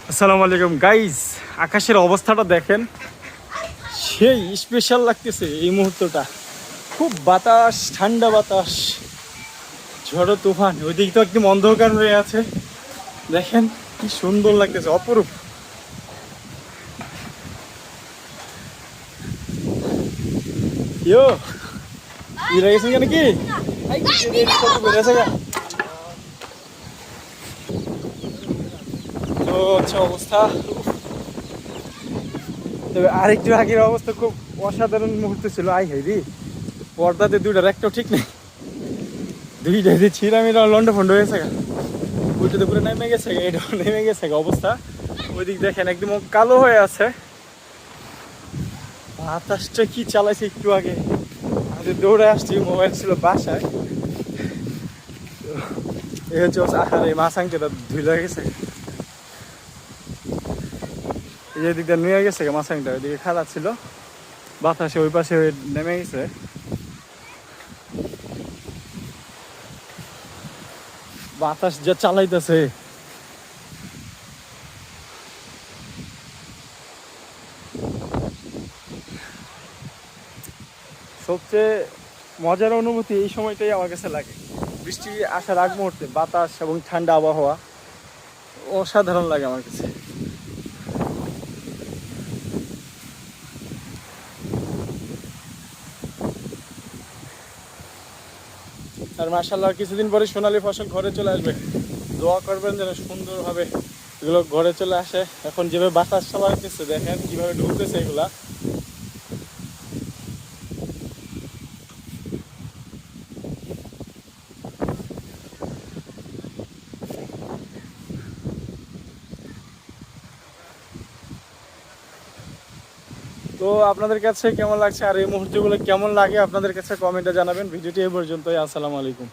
আসসালামু আলাইকুম গাইস, আকাশের অবস্থাটা দেখেন, সেই স্পেশাল লাগতেছে এই মুহূর্তটা। খুব বাতাস, ঠান্ডা বাতাস, ঝড়ো তুফান। ওইদিক তো একদম অন্ধকার হয়ে আছে, দেখেন কি সুন্দর লাগতেছে, অপরূপ। ইয়ো ইরা গেছেন কেন কি তো হচ্ছে অবস্থা। তবে আরেকটু আগের অবস্থা খুব অসাধারণ মুহূর্ত ছিল। আই হেরি পর্দাতে দুইটার একটাও ঠিক নেই, দুইটা যে ছিঁড়ামিরা লন্ড ফন্ড হয়েছে, ওইটা তো পুরো নেমে গেছে, এটাও নেমে গেছে অবস্থা। ওই দিক দেখেন একদম কালো হয়ে আছে। বাতাসটা কি চালাইছে একটু আগে, আমাদের দৌড়ে আসছি, মোবাইল ছিল বাসায়। এই হচ্ছে আহার, এই মাছ আংটিটা ধুইলা গেছে, এই দিকটা নিয়ে গেছে মাছ আংটা, ওইদিকে খারাপ ছিল, বাতাসে ওই পাশে নেমে গেছে। বাতাস যা চালাইতেছে, সবচেয়ে মজার অনুভূতি এই সময়টাই আমার কাছে লাগে। বৃষ্টি আসার আগ মুহূর্তে বাতাস এবং ঠান্ডা আবহাওয়া অসাধারণ লাগে আমার কাছে। আর মাশাআল্লাহ কিছুদিন পরে সোনালী ফসল ঘরে চলে আসবে, দোয়া করবেন যেন সুন্দরভাবে এগুলো ঘরে চলে আসে। এখন যেভাবে বাতাস চালাইতেছে দেখেন কিভাবে ঢুকতেছে এগুলা। তো আপনাদের কাছে কেমন লাগছে আর এই মুহূর্তগুলো কেমন লাগে আপনাদের কাছে কমেন্টে জানাবেন। ভিডিওটি এই পর্যন্তই। আসসালামু আলাইকুম।